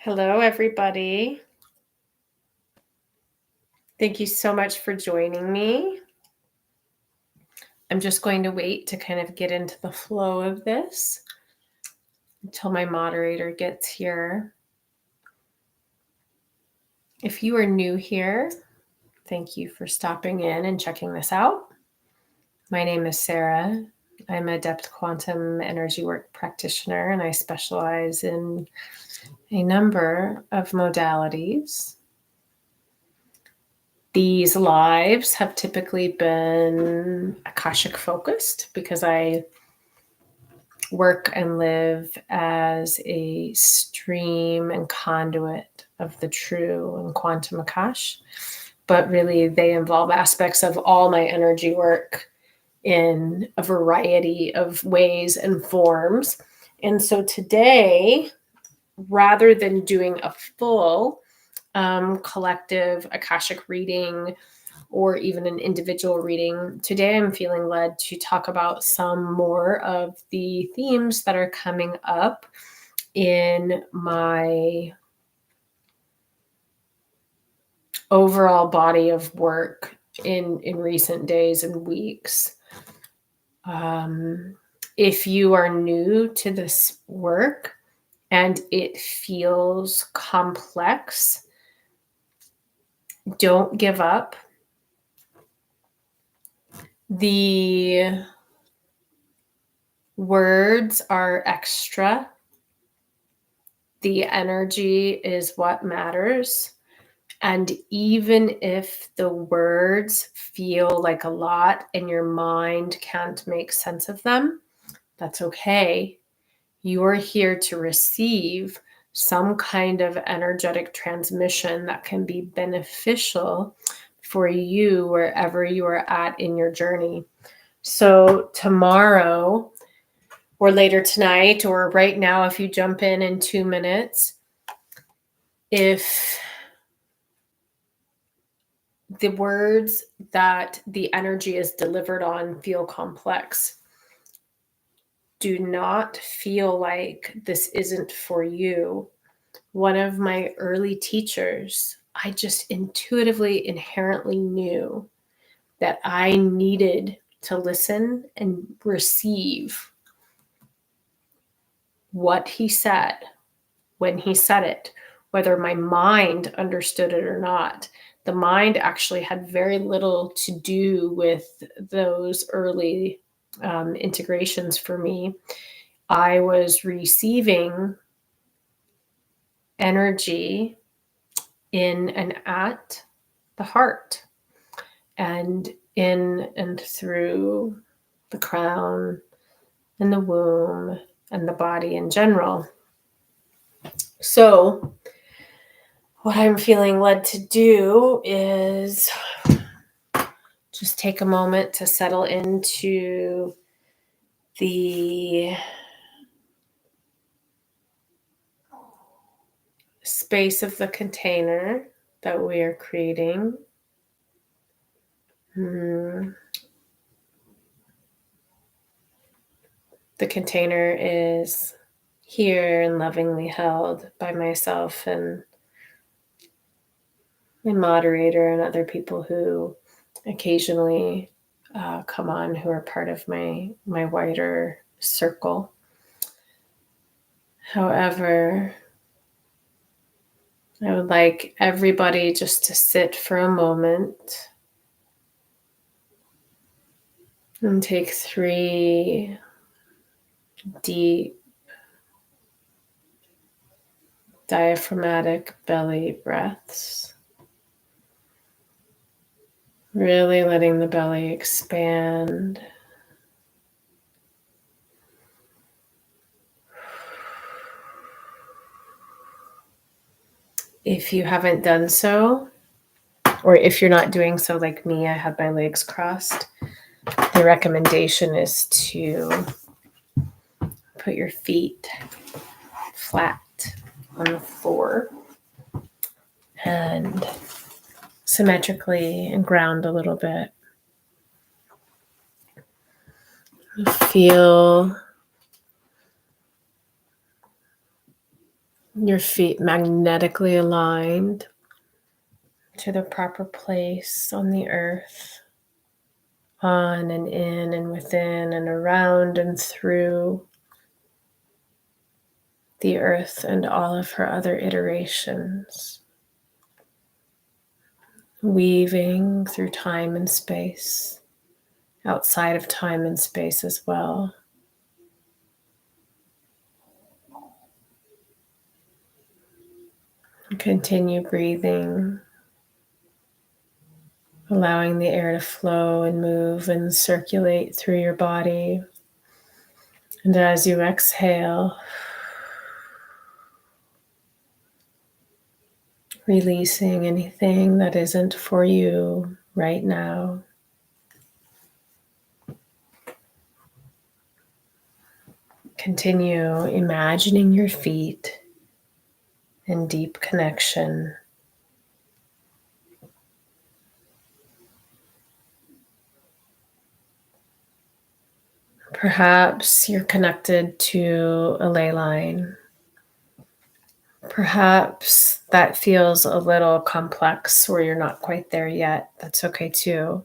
Hello, everybody. Thank you so much for joining me. I'm just going to wait to kind of get into the flow of this until my moderator gets here. If you are new here, thank you for stopping in and checking this out. My name is Sarah. I'm an adept quantum energy work practitioner, and I specialize in a number of modalities. These lives have typically been Akashic focused because I work and live as a stream and conduit of the true and quantum Akash. But really, they involve aspects of all my energy work in a variety of ways and forms. And so today, rather than doing a full collective Akashic reading or even an individual reading, today I'm feeling led to talk about some more of the themes that are coming up in my overall body of work in recent days and weeks. If you are new to this work and it feels complex, don't give up. The words are extra. The energy is what matters. And even if the words feel like a lot and your mind can't make sense of them, that's okay. You're here to receive some kind of energetic transmission that can be beneficial for you wherever you are at in your journey. So tomorrow or later tonight or right now, if you jump in 2 minutes, if the words that the energy is delivered on feel complex, do not feel like this isn't for you. One of my early teachers, I just intuitively, inherently knew that I needed to listen and receive what he said when he said it, whether my mind understood it or not. The mind actually had very little to do with those early integrations for me. I was receiving energy in and at the heart and in and through the crown and the womb and the body in general. So what I'm feeling led to do is just take a moment to settle into the space of the container that we are creating. The container is here and lovingly held by myself and my moderator and other people who occasionally come on who are part of my wider circle. However, I would like everybody just to sit for a moment and take 3 deep diaphragmatic belly breaths. Really letting the belly expand. If you haven't done so, or if you're not doing so like me, I had my legs crossed, the recommendation is to put your feet flat on the floor and symmetrically and ground a little bit. Feel Your feet magnetically aligned to the proper place on the earth, on and in and within and around and through the earth and all of her other iterations, weaving through time and space, outside of time and space as well. Continue breathing, allowing the air to flow and move and circulate through your body. And as you exhale, releasing anything that isn't for you right now. Continue imagining your feet in deep connection. Perhaps you're connected to a ley line. Perhaps that feels a little complex or you're not quite there yet. That's okay too.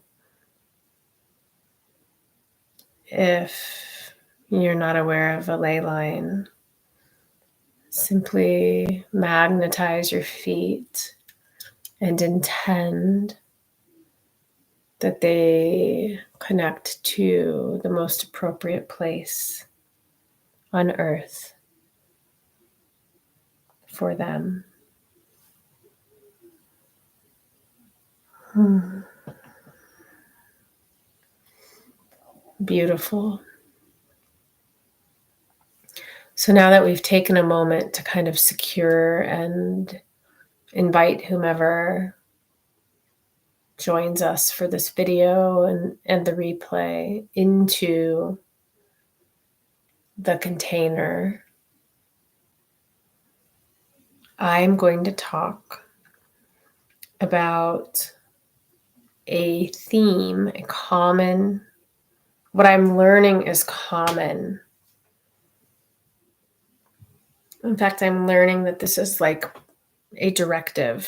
If you're not aware of a ley line, simply magnetize your feet and intend that they connect to the most appropriate place on earth for them. Beautiful. So now that we've taken a moment to kind of secure and invite whomever joins us for this video and the replay into the container, I'm going to talk about a theme, a common, what I'm learning is common. In fact, I'm learning that this is like a directive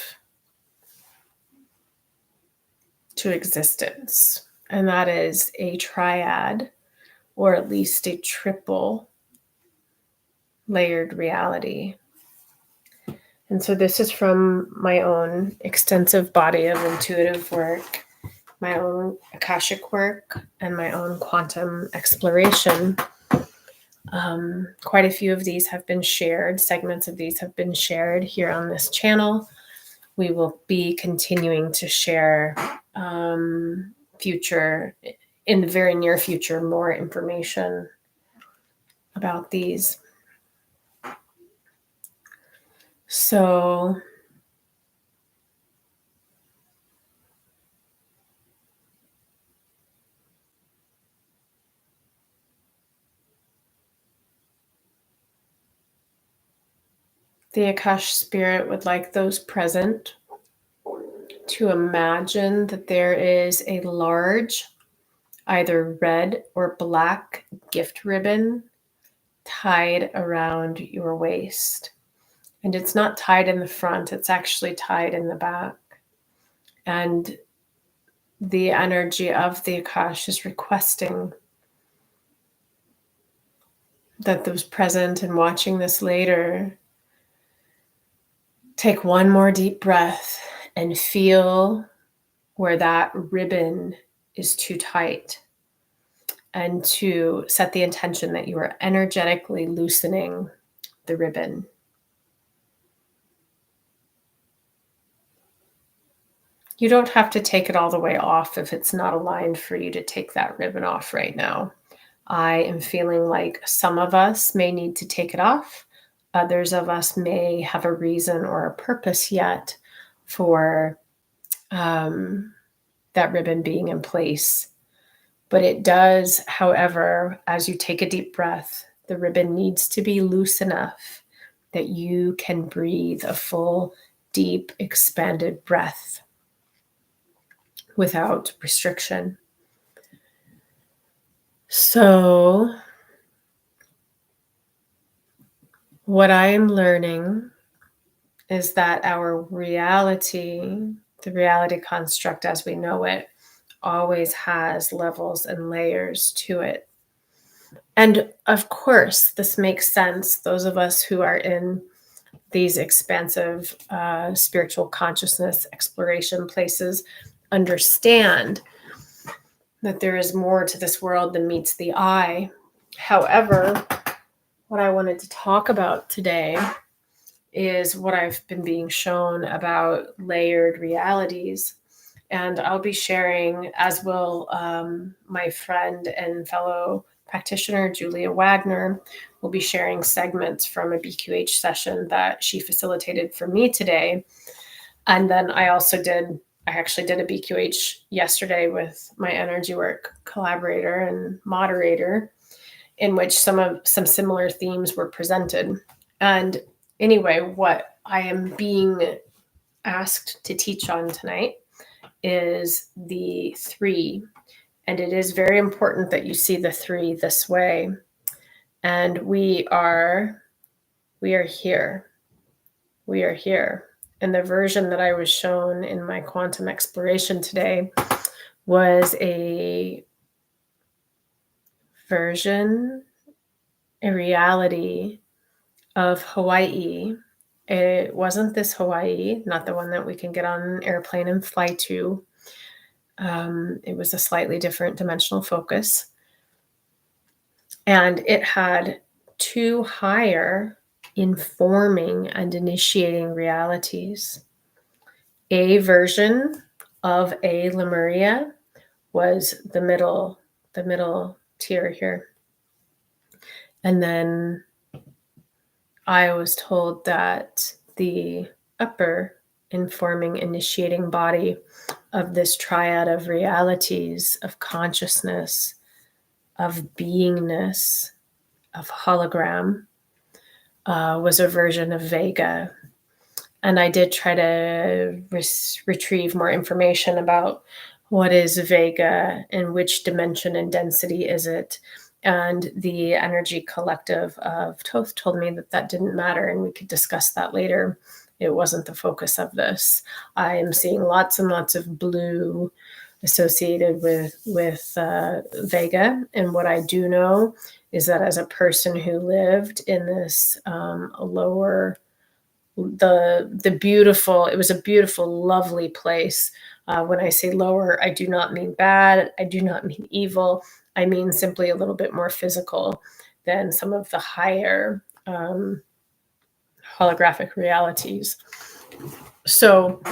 to existence, and that is a triad, or at least a triple layered reality. And so this is from my own extensive body of intuitive work, my own Akashic work, and my own quantum exploration. Quite a few of these have been shared. Segments of these have been shared here on this channel. We will be continuing to share in the very near future, more information about these. So the Akash spirit would like those present to imagine that there is a large, either red or black gift ribbon tied around your waist. And it's not tied in the front, it's actually tied in the back. And the energy of the Akash is requesting that those present and watching this later take one more deep breath and feel where that ribbon is too tight, and to set the intention that you are energetically loosening the ribbon. You don't have to take it all the way off if it's not aligned for you to take that ribbon off right now. I am feeling like some of us may need to take it off. Others of us may have a reason or a purpose yet for that ribbon being in place. But it does, however, as you take a deep breath, the ribbon needs to be loose enough that you can breathe a full, deep, expanded breath without restriction. So What I am learning is that our reality, the reality construct as we know it, always has levels and layers to it. And of course, this makes sense. Those of us who are in these expansive spiritual consciousness exploration places understand that there is more to this world than meets the eye. However, what I wanted to talk about today is what I've been being shown about layered realities. And I'll be sharing, as will my friend and fellow practitioner, Julia Wagner, will be sharing segments from a BQH session that she facilitated for me today. And then I actually did a BQH yesterday with my energy work collaborator and moderator, in which some similar themes were presented. And anyway, what I am being asked to teach on tonight is the three. And it is very important that you see the three this way. And we are here. We are here. And the version that I was shown in my quantum exploration today was a version, a reality of Hawaii. It wasn't this Hawaii, not the one that we can get on an airplane and fly to. It was a slightly different dimensional focus. And it had two higher informing and initiating realities. A version of a Lemuria was the middle tier here. And then I was told that the upper informing initiating body of this triad of realities, of consciousness, of beingness, of hologram, was a version of Vega. And I did try to retrieve more information about what is Vega and which dimension and density is it. And the energy collective of Toth told me that that didn't matter and we could discuss that later. It wasn't the focus of this. I am seeing lots and lots of blue associated with Vega. And what I do know is that as a person who lived in this lower, the beautiful, it was a beautiful, lovely place. When I say lower, I do not mean bad. I do not mean evil. I mean simply a little bit more physical than some of the higher holographic realities. So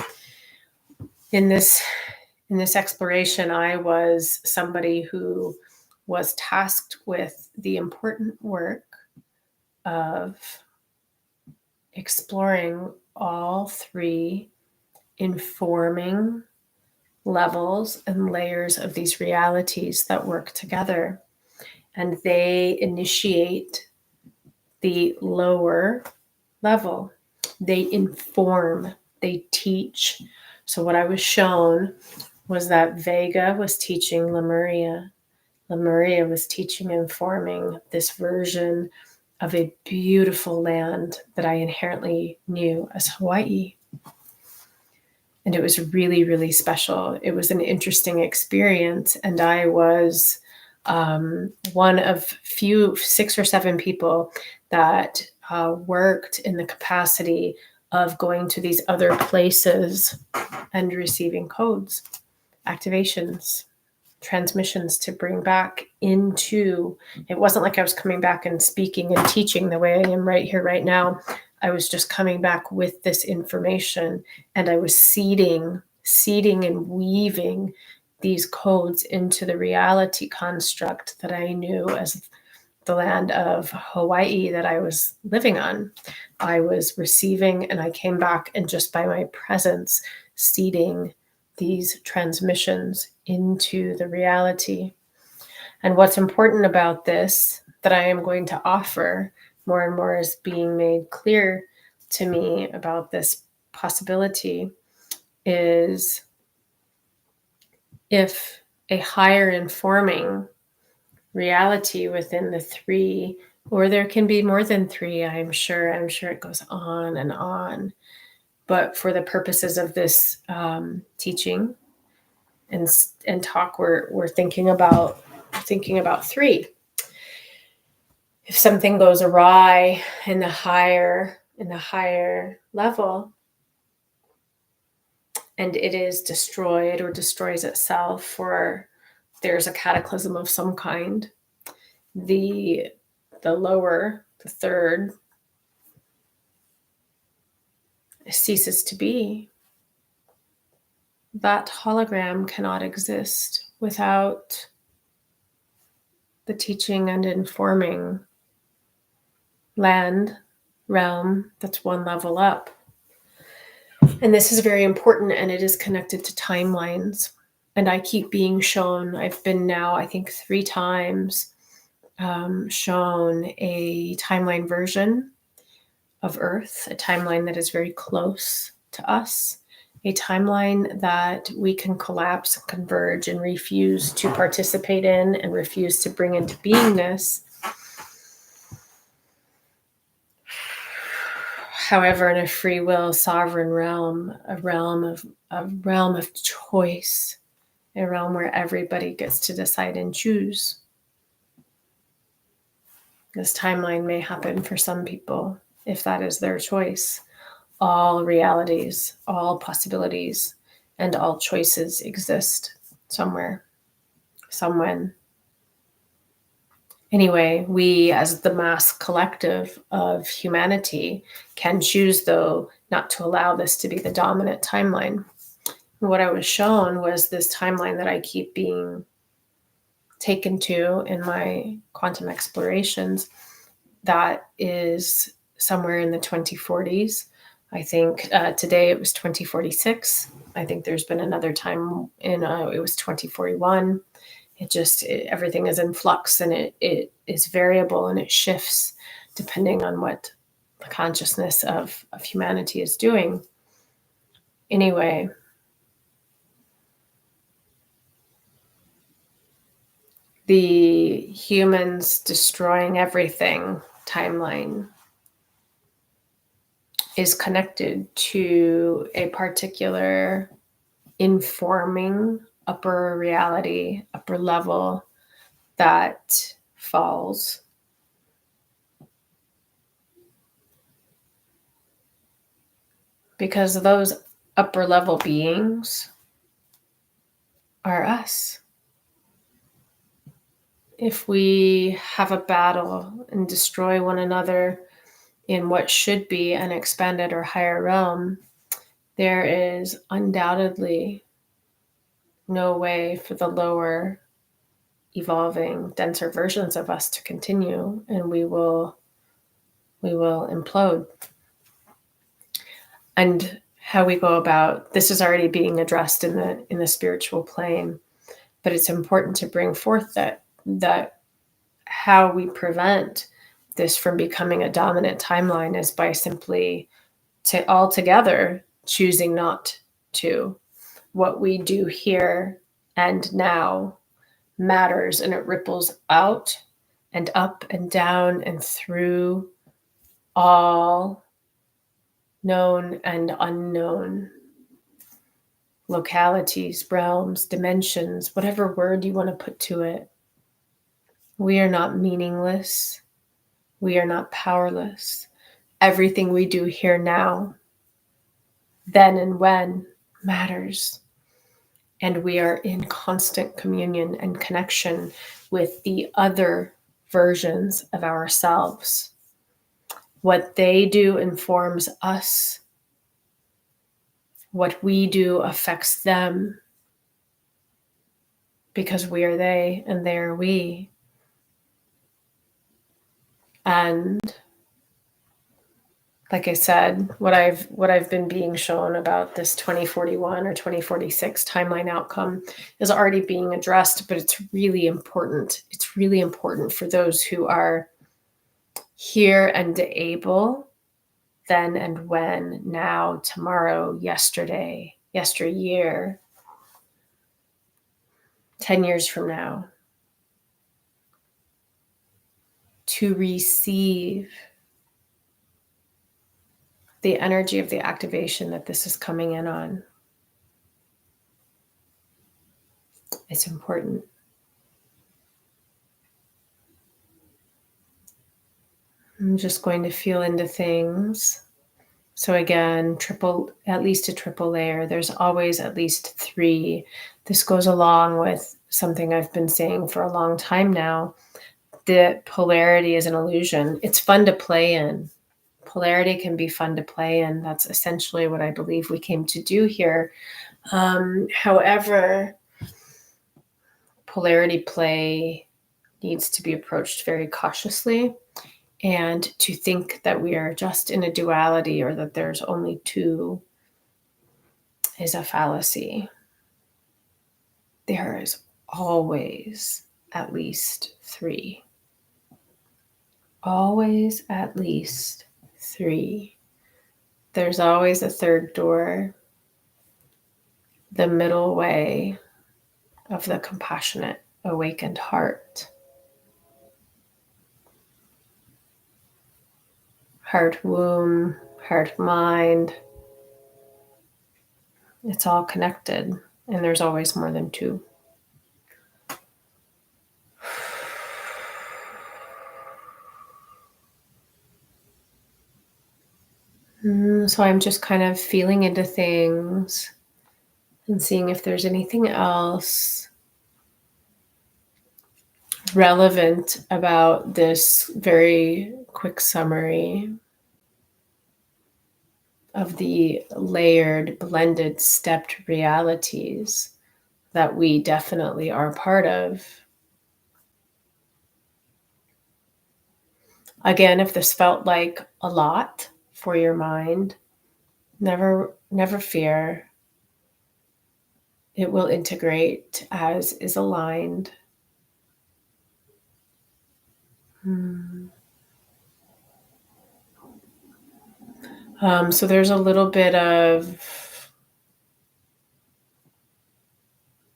in this exploration, I was somebody who was tasked with the important work of exploring all three informing levels and layers of these realities that work together. And they initiate the lower level. They inform, they teach. So what I was shown was that Vega was teaching Lemuria. Lemuria was teaching and forming this version of a beautiful land that I inherently knew as Hawaii. And it was really, really special. It was an interesting experience. And I was one of few 6 or 7 people that worked in the capacity of going to these other places and receiving codes, activations, transmissions to bring back into. It wasn't like I was coming back and speaking and teaching the way I am right here, right now. I was just coming back with this information, and I was seeding and weaving these codes into the reality construct that I knew as the land of Hawaii that I was living on. I was receiving, and I came back, and just by my presence, seeding these transmissions into the reality. And what's important about this that I am going to offer more and more is being made clear to me about this possibility is if a higher informing reality within the three Or there can be more than 3, I'm sure. I'm sure it goes on and on. But for the purposes of this teaching and talk, we're thinking about 3. If something goes awry in the higher level, and it is destroyed or destroys itself, or there's a cataclysm of some kind, the lower, the third, ceases to be. That hologram cannot exist without the teaching and informing realm that's one level up. And this is very important, and it is connected to timelines. And I keep being shown, I've been now, I think 3 times, shown a timeline version of Earth, a timeline that is very close to us, a timeline that we can collapse and converge and refuse to participate in and refuse to bring into beingness. However, in a free will, sovereign realm, a realm of choice, a realm where everybody gets to decide and choose. This timeline may happen for some people if that is their choice. All realities, all possibilities, and all choices exist somewhere, somewhen. Anyway, we as the mass collective of humanity can choose, though, not to allow this to be the dominant timeline. What I was shown was this timeline that I keep being taken to in my quantum explorations that is somewhere in the 2040s. I think today it was 2046. I think there's been another time it was 2041. Everything is in flux, and it is variable, and it shifts depending on what the consciousness of humanity is doing. Anyway, the humans destroying everything timeline is connected to a particular informing upper reality, upper level that falls. Because those upper level beings are us. If we have a battle and destroy one another in what should be an expanded or higher realm, there is undoubtedly no way for the lower, evolving, denser versions of us to continue, and we will implode. And how we go about this is already being addressed in the spiritual plane, but it's important to bring forth that how we prevent this from becoming a dominant timeline is by simply altogether choosing not to. What we do here and now matters, and it ripples out and up and down and through all known and unknown localities, realms, dimensions, whatever word you want to put to it. We are not meaningless. We are not powerless. Everything we do here now, then and when, matters. And we are in constant communion and connection with the other versions of ourselves. What they do informs us. What we do affects them, because we are they and they are we. And like I said, what I've been being shown about this 2041 or 2046 timeline outcome is already being addressed, but it's really important. It's really important for those who are here and able, then and when, now, tomorrow, yesterday, yesteryear, 10 years from now. to receive the energy of the activation that this is coming in on. It's important. I'm just going to feel into things. So again, at least a triple layer. There's always at least 3. This goes along with something I've been saying for a long time now, that polarity is an illusion. It's fun to play in. Polarity can be fun to play in. That's essentially what I believe we came to do here. However, polarity play needs to be approached very cautiously. And to think that we are just in a duality or that there's only 2 is a fallacy. There is always at least 3. Always at least 3. There's always a third door, the middle way of the compassionate, awakened heart. Heart womb, heart mind. It's all connected, and there's always more than 2. So I'm just kind of feeling into things and seeing if there's anything else relevant about this very quick summary of the layered, blended, stepped realities that we definitely are a part of. Again, if this felt like a lot for your mind, never fear. It will integrate as is aligned. So there's a little bit of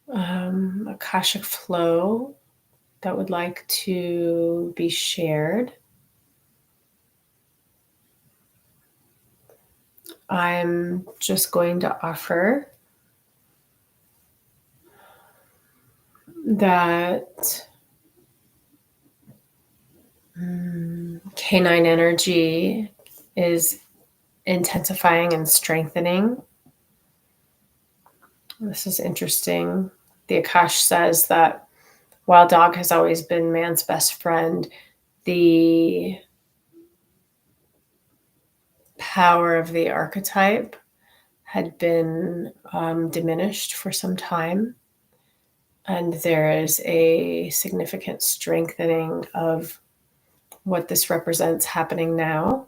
Akashic flow that would like to be shared. I'm just going to offer that canine energy is intensifying and strengthening. This is interesting. The Akash says that while dog has always been man's best friend, the power of the archetype had been diminished for some time. And there is a significant strengthening of what this represents happening now.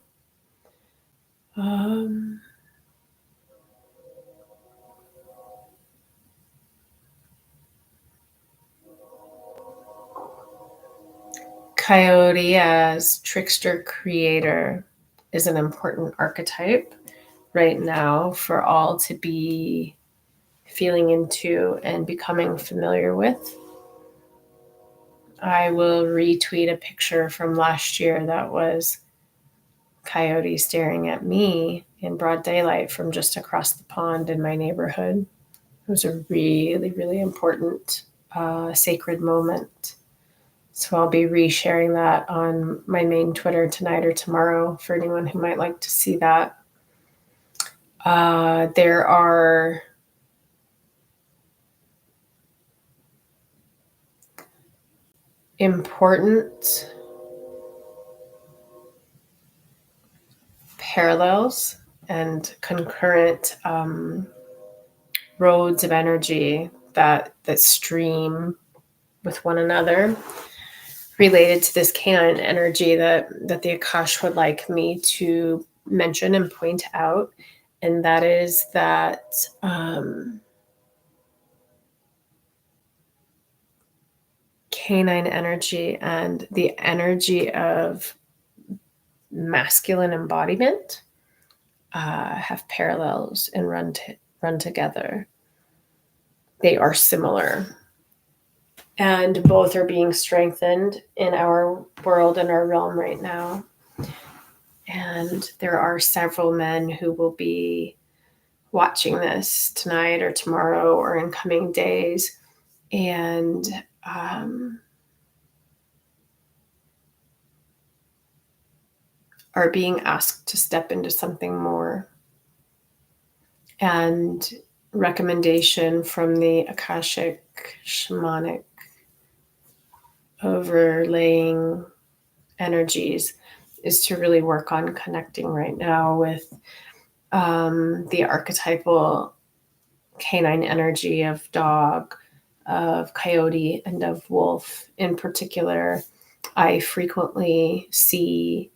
Coyote as trickster creator is an important archetype right now for all to be feeling into and becoming familiar with. I will retweet a picture from last year that was Coyote staring at me in broad daylight from just across the pond in my neighborhood. It was a really, really important sacred moment. So I'll be resharing that on my main Twitter tonight or tomorrow for anyone who might like to see that. There are important parallels and concurrent roads of energy that stream with one another related to this canine energy that the Akash would like me to mention and point out. And that is that canine energy and the energy of masculine embodiment have parallels and run together. They are similar. And both are being strengthened in our world and our realm right now. And there are several men who will be watching this tonight or tomorrow or in coming days. And are being asked to step into something more. And recommendation from the Akashic shamanic overlaying energies is to really work on connecting right now with the archetypal canine energy of dog, of coyote, and of wolf. In particular, I frequently see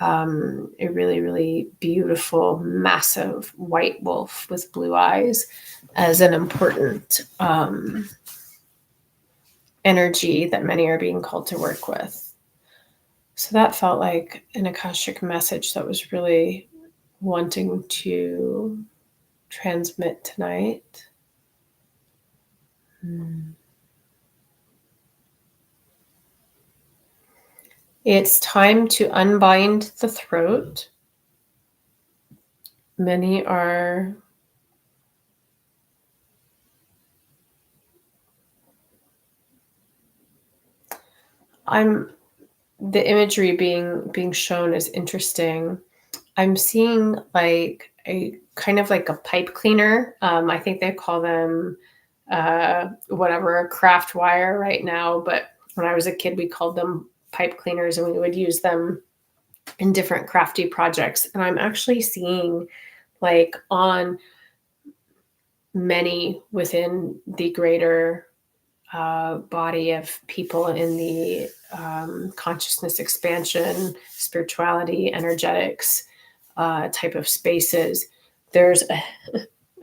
a really, really beautiful, massive white wolf with blue eyes as an important energy that many are being called to work with. So that felt like an Akashic message that was really wanting to transmit tonight. It's time to unbind the throat. Many are the imagery being shown is interesting. I'm seeing like a kind of like a pipe cleaner. I think they call them whatever, craft wire right now, but when I was a kid we called them pipe cleaners, and we would use them in different crafty projects. And I'm actually seeing like on many within the greater body of people in the consciousness expansion, spirituality, energetics type of spaces, there's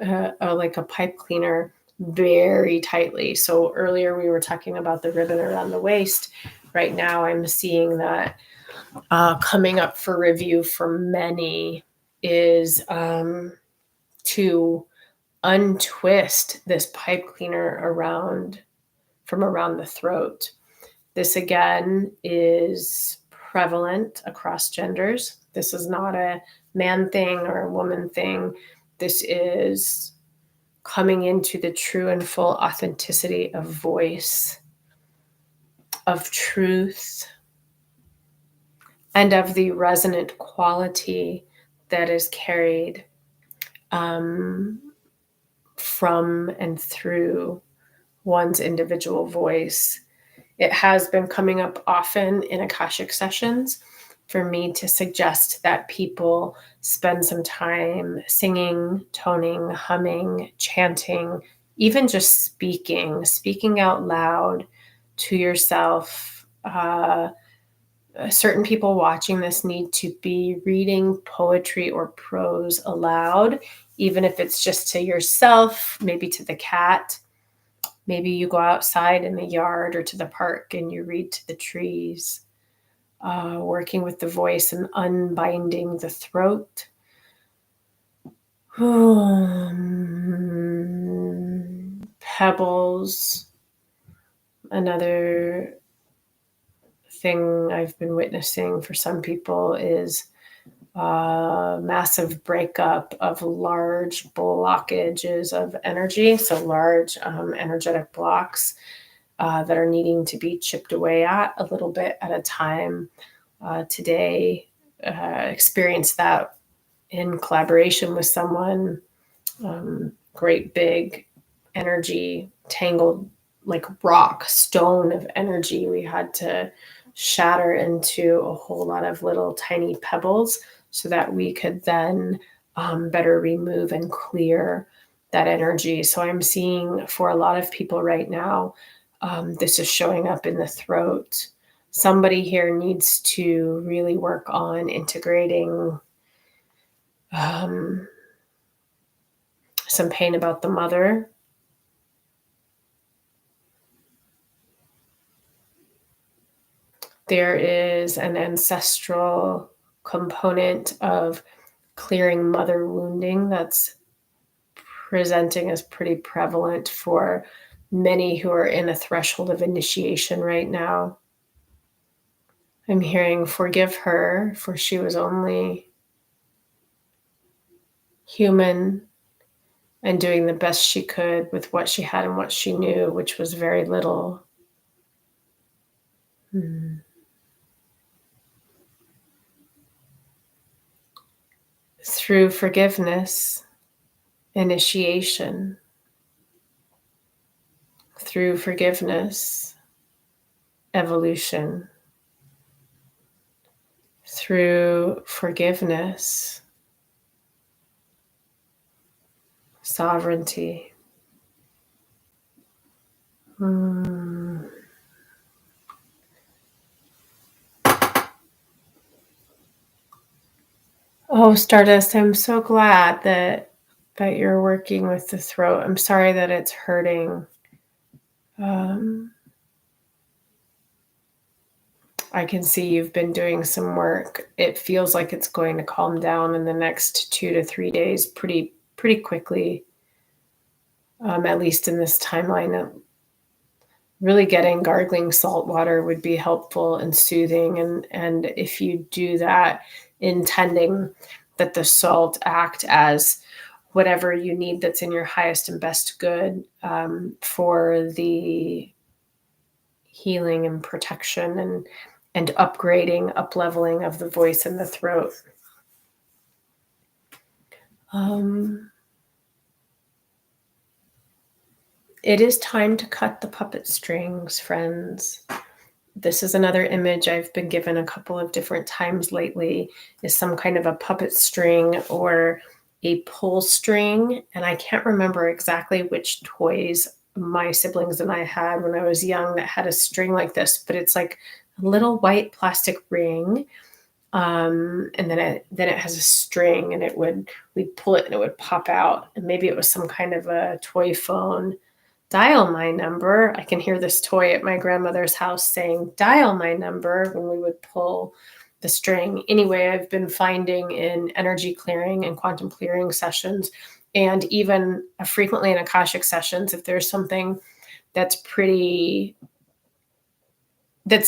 like a pipe cleaner very tightly. So earlier we were talking about the ribbon around the waist. Right now I'm seeing that coming up for review for many is to untwist this pipe cleaner from around the throat. This again is prevalent across genders. This is not a man thing or a woman thing. This is coming into the true and full authenticity of voice, of truth, and of the resonant quality that is carried from and through one's individual voice. It has been coming up often in Akashic sessions for me to suggest that people spend some time singing, toning, humming, chanting, even just speaking out loud to yourself. Certain people watching this need to be reading poetry or prose aloud, even if it's just to yourself, maybe to the cat. Maybe you go outside in the yard or to the park and you read to the trees, working with the voice and unbinding the throat. Pebbles. Another thing I've been witnessing for some people is massive breakup of large blockages of energy. So large energetic blocks that are needing to be chipped away at a little bit at a time. Today, experienced that in collaboration with someone, great big energy, tangled like rock, stone of energy. We had to shatter into a whole lot of little tiny pebbles so that we could then better remove and clear that energy. So I'm seeing for a lot of people right now, this is showing up in the throat. Somebody here needs to really work on integrating some pain about the mother. There is an ancestral component of clearing mother wounding that's presenting as pretty prevalent for many who are in a threshold of initiation right now. I'm hearing, forgive her, for she was only human and doing the best she could with what she had and what she knew, which was very little. Through forgiveness, initiation. Through forgiveness, evolution. Through forgiveness, sovereignty. Oh, Stardust, I'm so glad that you're working with the throat. I'm sorry that it's hurting. I can see you've been doing some work. It feels like it's going to calm down in the next 2 to 3 days pretty quickly, at least in this timeline. Really getting gargling salt water would be helpful and soothing. And if you do that, intending that the salt act as whatever you need that's in your highest and best good, for the healing and protection and upgrading, up-leveling of the voice and the throat. It is time to cut the puppet strings, friends. This is another image I've been given a couple of different times lately, is some kind of a puppet string or a pull string. And I can't remember exactly which toys my siblings and I had when I was young that had a string like this, but it's like a little white plastic ring. And then it has a string, and we'd pull it and it would pop out. And maybe it was some kind of a toy phone. Dial my number. I can hear this toy at my grandmother's house saying, dial my number, when we would pull the string. Anyway, I've been finding in energy clearing and quantum clearing sessions, and even frequently in Akashic sessions, if there's something that's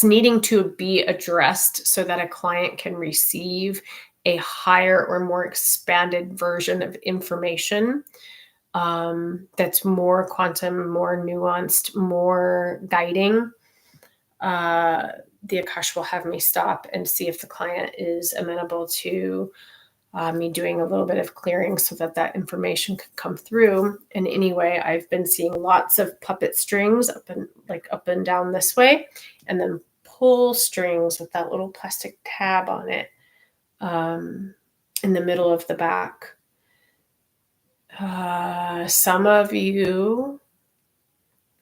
needing to be addressed so that a client can receive a higher or more expanded version of information, that's more quantum, more nuanced, more guiding, the Akash will have me stop and see if the client is amenable to me doing a little bit of clearing so that information could come through. And anyway, I've been seeing lots of puppet strings up and down this way, and then pull strings with that little plastic tab on it, in the middle of the back. Some of you,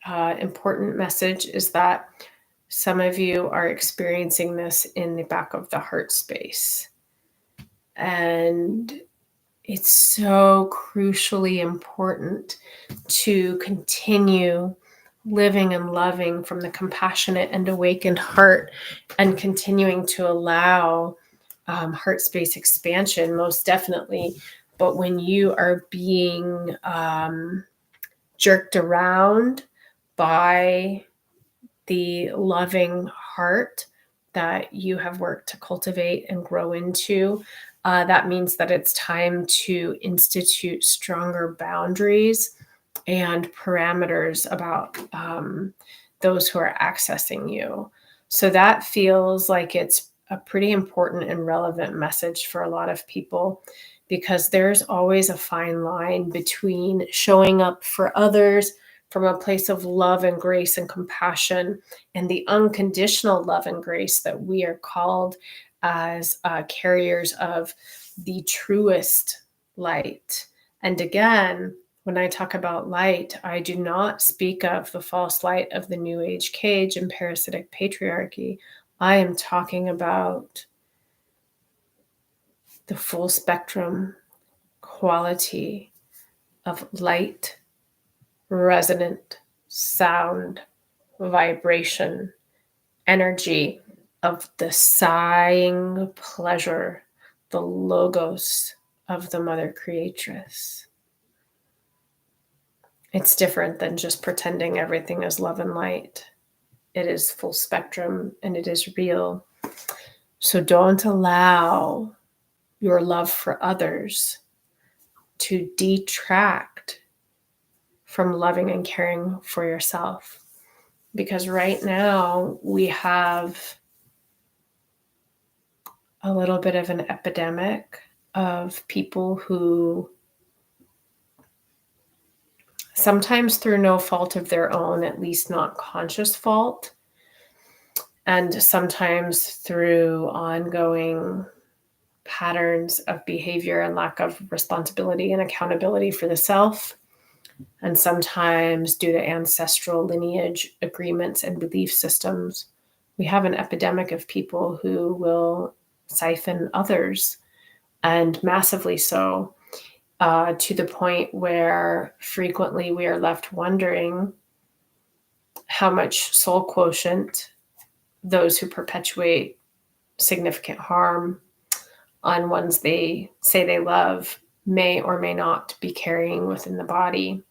important message is that some of you are experiencing this in the back of the heart space. And it's so crucially important to continue living and loving from the compassionate and awakened heart, and continuing to allow heart space expansion, most definitely. But when you are being jerked around by the loving heart that you have worked to cultivate and grow into, that means that it's time to institute stronger boundaries and parameters about those who are accessing you. So that feels like it's a pretty important and relevant message for a lot of people, because there's always a fine line between showing up for others from a place of love and grace and compassion, and the unconditional love and grace that we are called as carriers of the truest light. And again, when I talk about light, I do not speak of the false light of the New Age cage and parasitic patriarchy. I am talking about the full spectrum quality of light, resonant sound, vibration, energy of the sighing pleasure, the logos of the Mother Creatress. It's different than just pretending everything is love and light. It is full spectrum and it is real. So don't allow your love for others to detract from loving and caring for yourself. Because right now we have a little bit of an epidemic of people who, sometimes through no fault of their own, at least not conscious fault, and sometimes through ongoing patterns of behavior and lack of responsibility and accountability for the self, and sometimes due to ancestral lineage agreements and belief systems, we have an epidemic of people who will siphon others, and massively so, to the point where frequently we are left wondering how much soul quotient those who perpetuate significant harm on ones they say they love may or may not be carrying within the body.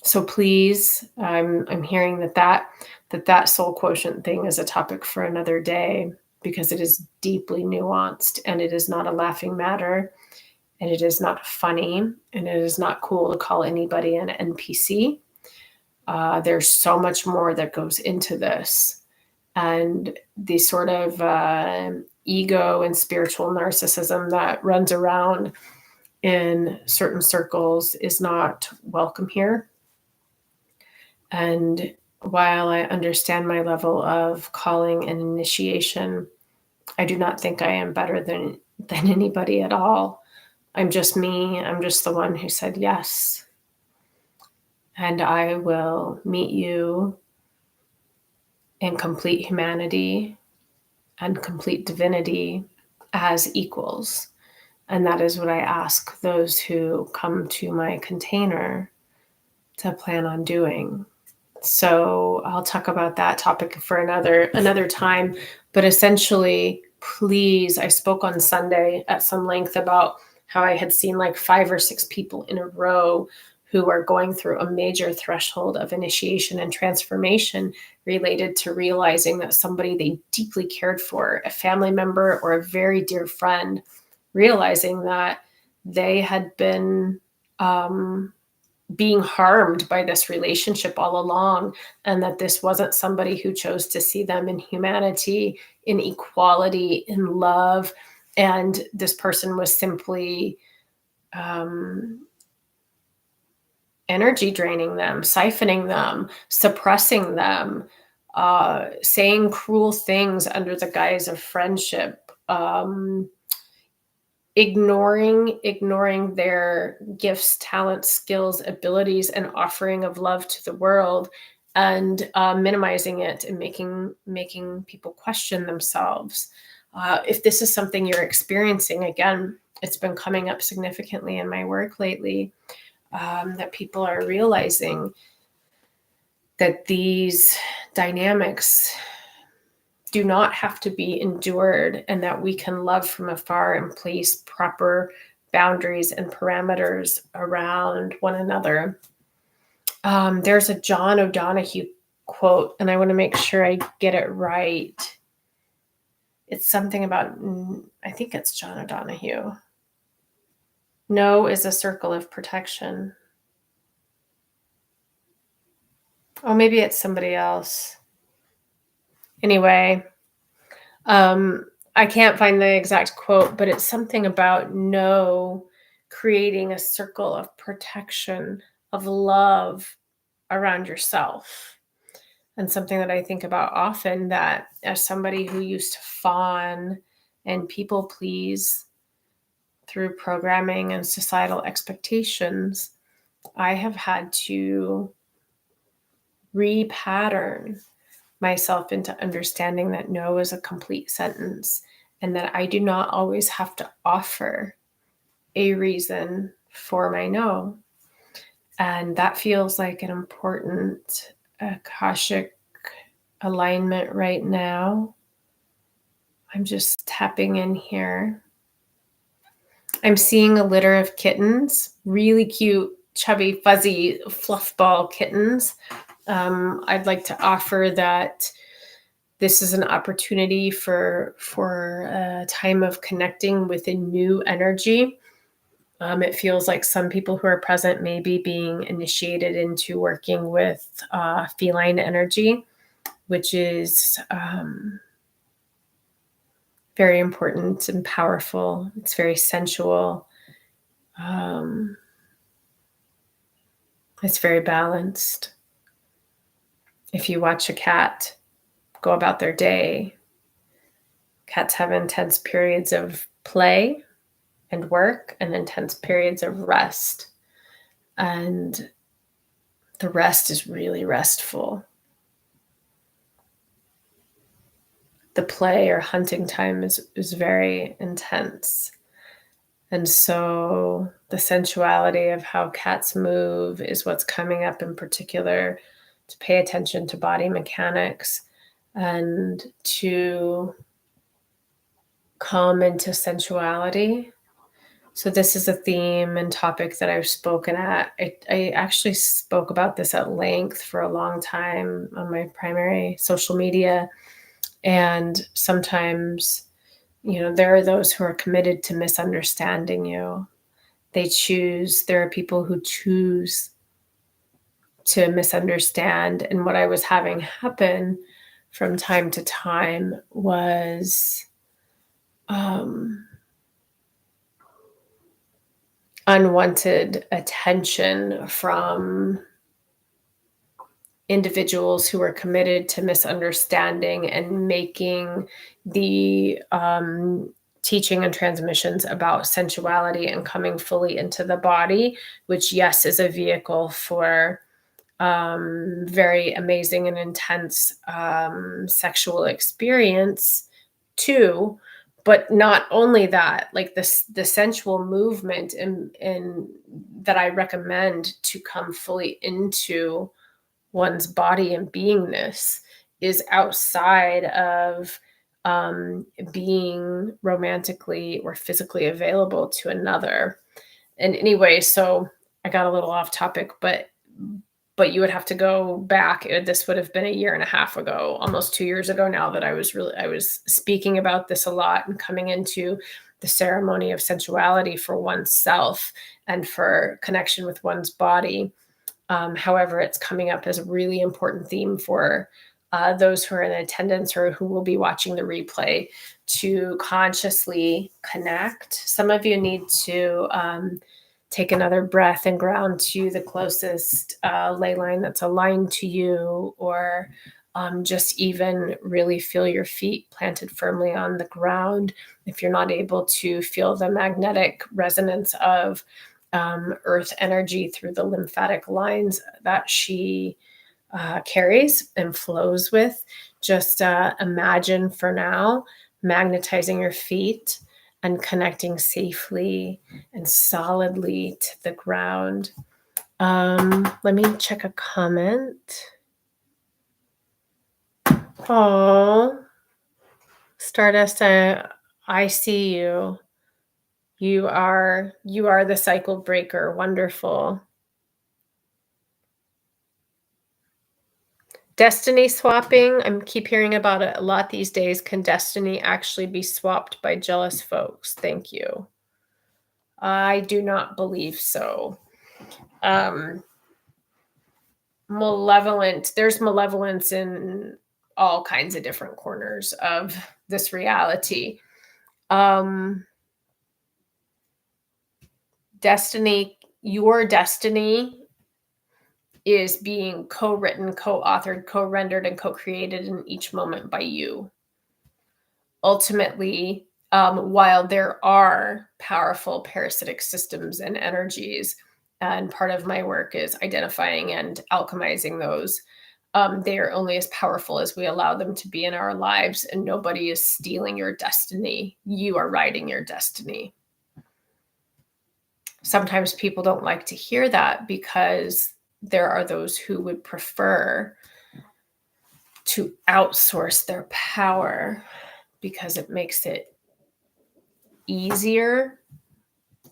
So please, I'm hearing that soul quotient thing is a topic for another day, because it is deeply nuanced and it is not a laughing matter, and it is not funny, and it is not cool to call anybody an NPC. There's so much more that goes into this, and the sort of ego and spiritual narcissism that runs around in certain circles is not welcome here. And while I understand my level of calling and initiation, I do not think I am better than anybody at all. I'm just me. I'm just the one who said yes. And I will meet you in complete humanity and complete divinity as equals. And that is what I ask those who come to my container to plan on doing. So I'll talk about that topic for another time. But essentially, please, I spoke on Sunday at some length about how I had seen like 5 or 6 people in a row who are going through a major threshold of initiation and transformation related to realizing that somebody they deeply cared for, a family member or a very dear friend, realizing that they had been being harmed by this relationship all along, and that this wasn't somebody who chose to see them in humanity, in equality, in love, and this person was simply energy draining them, siphoning them, suppressing them, saying cruel things under the guise of friendship, ignoring their gifts, talents, skills, abilities, and offering of love to the world, and minimizing it and making people question themselves. If this is something you're experiencing, again, it's been coming up significantly in my work lately, that people are realizing that these dynamics do not have to be endured, and that we can love from afar and place proper boundaries and parameters around one another. There's a John O'Donohue quote, and I want to make sure I get it right. It's something about, I think it's John O'Donohue. No is a circle of protection. Oh, maybe it's somebody else. Anyway, I can't find the exact quote, but it's something about no creating a circle of protection, of love around yourself. And something that I think about often, that as somebody who used to fawn and people please through programming and societal expectations, I have had to repattern myself into understanding that no is a complete sentence, and that I do not always have to offer a reason for my no. And that feels like an important Akashic alignment right now. I'm just tapping in here. I'm seeing a litter of kittens, really cute, chubby, fuzzy, fluff ball kittens. I'd like to offer that this is an opportunity for a time of connecting with a new energy. It feels like some people who are present may be being initiated into working with feline energy, which is very important and powerful. It's very sensual. It's very balanced. If you watch a cat go about their day, cats have intense periods of play and work and intense periods of rest. And the rest is really restful. The play or hunting time is very intense. And so the sensuality of how cats move is what's coming up in particular, to pay attention to body mechanics and to come into sensuality. So this is a theme and topic that I've spoken at. I actually spoke about this at length for a long time on my primary social media. And sometimes, there are those who are committed to misunderstanding you. There are people who choose to misunderstand. And what I was having happen from time to time was unwanted attention from individuals who are committed to misunderstanding and making the teaching and transmissions about sensuality and coming fully into the body, which, yes, is a vehicle for very amazing and intense sexual experience too. But not only that, like the sensual movement in that I recommend to come fully into one's body and beingness is outside of being romantically or physically available to another. And anyway, so I got a little off topic, but you would have to go back. This would have been a year and a half ago, almost 2 years ago now, that I was speaking about this a lot and coming into the ceremony of sensuality for oneself and for connection with one's body. However, it's coming up as a really important theme for those who are in attendance or who will be watching the replay to consciously connect. Some of you need to take another breath and ground to the closest ley line that's aligned to you, or just even really feel your feet planted firmly on the ground. If you're not able to feel the magnetic resonance of earth energy through the lymphatic lines that she carries and flows with, just imagine for now magnetizing your feet and connecting safely and solidly to the ground. Let me check a comment. Oh, Stardust, I see you. You are the cycle breaker. Wonderful. Destiny swapping. I keep hearing about it a lot these days. Can destiny actually be swapped by jealous folks? Thank you. I do not believe so. There's malevolence in all kinds of different corners of this reality. Your destiny is being co-written, co-authored, co-rendered, and co-created in each moment by you. Ultimately, while there are powerful parasitic systems and energies, and part of my work is identifying and alchemizing those, they are only as powerful as we allow them to be in our lives, and nobody is stealing your destiny. You are writing your destiny. Sometimes people don't like to hear that because there are those who would prefer to outsource their power because it makes it easier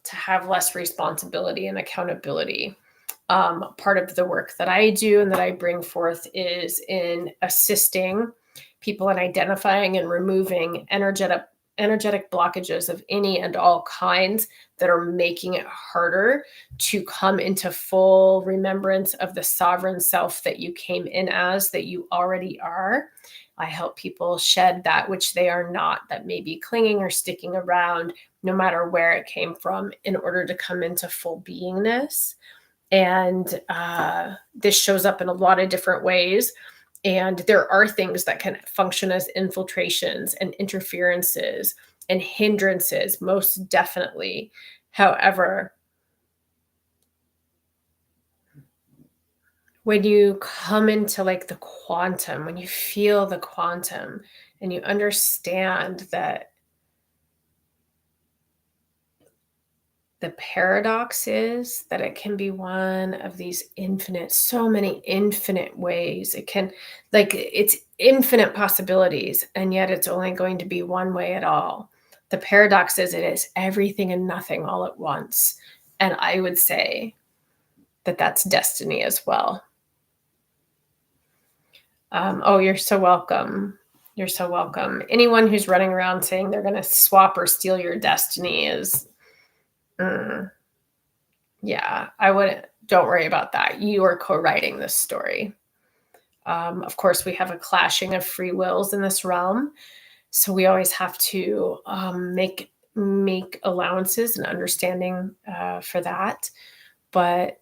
to have less responsibility and accountability. Part of the work that I do and that I bring forth is in assisting people in identifying and removing energetic blockages of any and all kinds that are making it harder to come into full remembrance of the sovereign self that you came in as, that you already are. I help people shed that which they are not, that may be clinging or sticking around, no matter where it came from, in order to come into full beingness. And this shows up in a lot of different ways. And there are things that can function as infiltrations and interferences and hindrances, most definitely. However, when you come into like the quantum, when you feel the quantum and you understand that the paradox is that it can be one of these infinite, so many infinite ways. It can, like, it's infinite possibilities, and yet it's only going to be one way at all. The paradox is it is everything and nothing all at once. And I would say that that's destiny as well. Oh, you're so welcome. You're so welcome. Anyone who's running around saying they're going to swap or steal your destiny is, yeah, I wouldn't. Don't worry about that. You are co-writing this story. Of course, we have a clashing of free wills in this realm, so we always have to make allowances and understanding for that. But